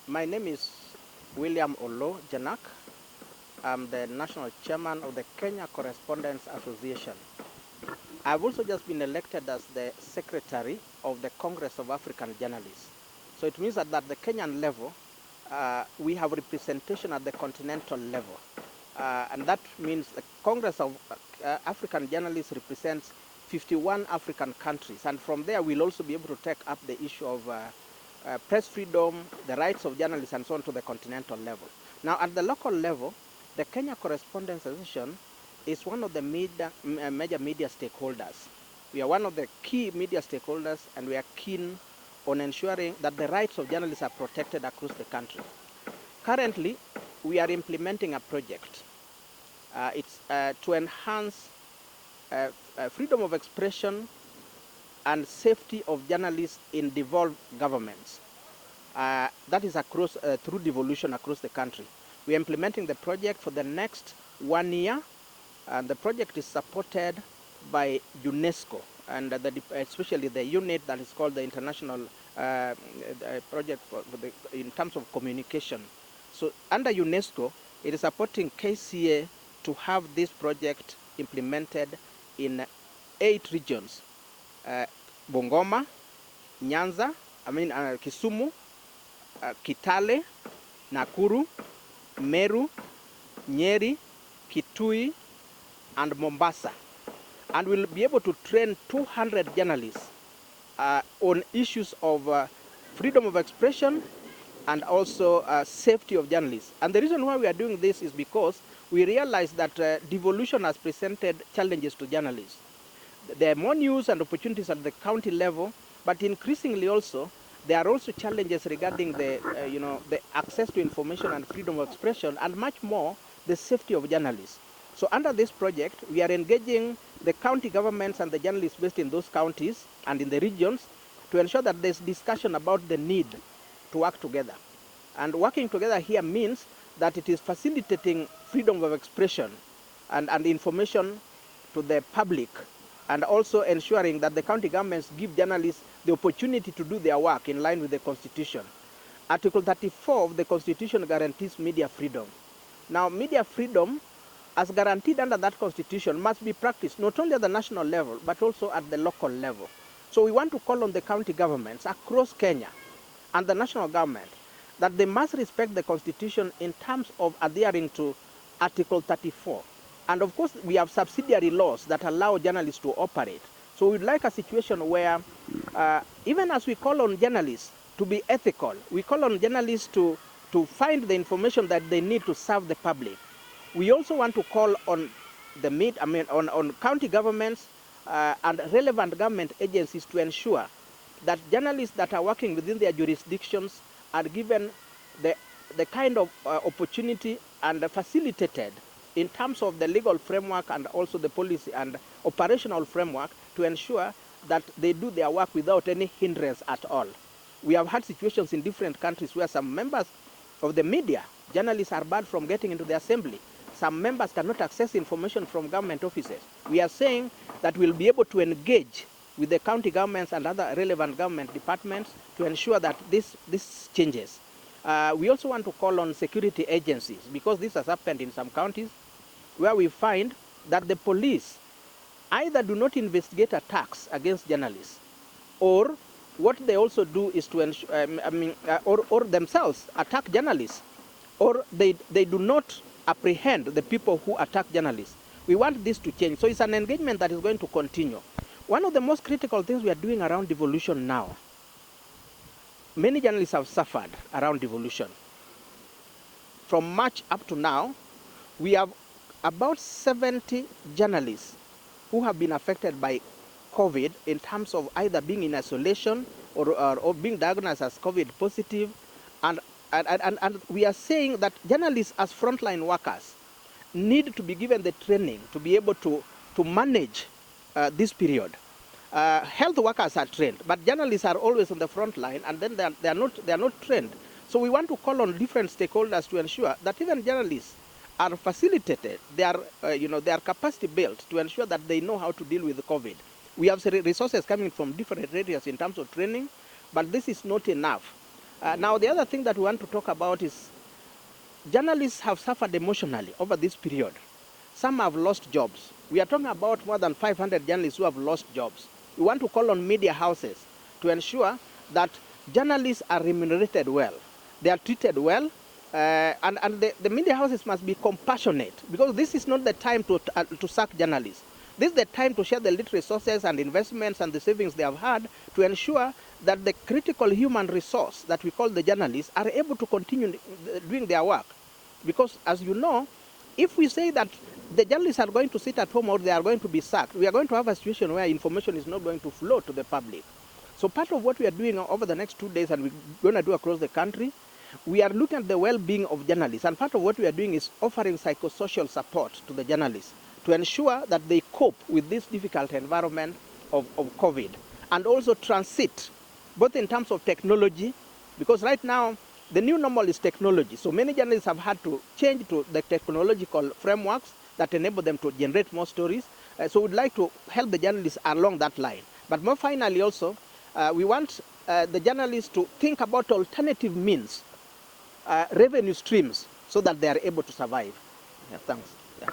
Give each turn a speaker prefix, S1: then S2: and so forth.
S1: My name is William Oloo Janak. I'm the National Chairman of the Kenya Correspondence Association. I've also just been elected as the Secretary of the Congress of African Journalists. So it means that at the Kenyan level, we have representation at the continental level. And that means the Congress of African Journalists represents 51 African countries. And from there, we'll also be able to take up the issue of press freedom, the rights of journalists, and so on to the continental level. Now, at the local level, the Kenya Correspondence Association is one of the major media stakeholders. We are one of the key media stakeholders, and we are keen on ensuring that the rights of journalists are protected across the country. Currently, we are implementing a project. It's to enhance freedom of expression and safety of journalists in devolved governments. That is across through devolution across the country. We are implementing the project for the next 1 year, and the project is supported by UNESCO, and especially the unit that is called the International Project in terms of communication. So under UNESCO, it is supporting KCA to have this project implemented in 8 regions. Bungoma, Nyanza, Kisumu, Kitale, Nakuru, Meru, Nyeri, Kitui, and Mombasa. And we'll be able to train 200 journalists on issues of freedom of expression and also safety of journalists. And the reason why we are doing this is because we realize that devolution has presented challenges to journalists. There are more news and opportunities at the county level, but increasingly also, there are also challenges regarding the access to information and freedom of expression, and much more, the safety of journalists. So under this project, we are engaging the county governments and the journalists based in those counties and in the regions to ensure that there's discussion about the need to work together. And working together here means that it is facilitating freedom of expression and information to the public, and also ensuring that the county governments give journalists the opportunity to do their work in line with the Constitution. Article 34 of the Constitution guarantees media freedom. Now, media freedom, as guaranteed under that Constitution, must be practiced not only at the national level, but also at the local level. So we want to call on the county governments across Kenya and the national government that they must respect the Constitution in terms of adhering to Article 34. And of course, we have subsidiary laws that allow journalists to operate. So we'd like a situation where, even as we call on journalists to be ethical, we call on journalists to find the information that they need to serve the public. We also want to call on on county governments and relevant government agencies to ensure that journalists that are working within their jurisdictions are given the kind of opportunity and facilitated in terms of the legal framework and also the policy and operational framework to ensure that they do their work without any hindrance at all. We have had situations in different countries where some members of the media, journalists, are barred from getting into the assembly. Some members cannot access information from government offices. We are saying that we'll be able to engage with the county governments and other relevant government departments to ensure that this changes. We also want to call on security agencies, because this has happened in some counties where we find that the police either do not investigate attacks against journalists, or what they also do is to ensure, or themselves attack journalists, or they do not apprehend the people who attack journalists. We want this to change. So it's an engagement that is going to continue. One of the most critical things we are doing around devolution now, many journalists have suffered around devolution. From March up to now, we have about 70 journalists who have been affected by COVID in terms of either being in isolation or being diagnosed as COVID positive. And we are saying that journalists as frontline workers need to be given the training to be able to manage this period. Health workers are trained, but journalists are always on the front line, and then they are not trained. So we want to call on different stakeholders to ensure that even journalists are facilitated, they are capacity built to ensure that they know how to deal with COVID. We have resources coming from different areas in terms of training, but this is not enough. Now, the other thing that we want to talk about is journalists have suffered emotionally over this period. Some have lost jobs. We are talking about more than 500 journalists who have lost jobs. We want to call on media houses to ensure that journalists are remunerated well. They are treated well, and the media houses must be compassionate, because this is not the time to sack journalists. This is the time to share the little resources and investments and the savings they have had to ensure that the critical human resource that we call the journalists are able to continue doing their work. Because as you know, if we say that the journalists are going to sit at home or they are going to be sacked, we are going to have a situation where information is not going to flow to the public. So part of what we are doing over the next 2 days, and we're going to do across the country, we are looking at the well-being of journalists. And part of what we are doing is offering psychosocial support to the journalists to ensure that they cope with this difficult environment of COVID, and also transit, both in terms of technology, because right now the new normal is technology. So many journalists have had to change to the technological frameworks that enable them to generate more stories. So we'd like to help the journalists along that line. But more finally also, we want the journalists to think about alternative means, revenue streams, so that they are able to survive. Yeah, thanks. Yeah.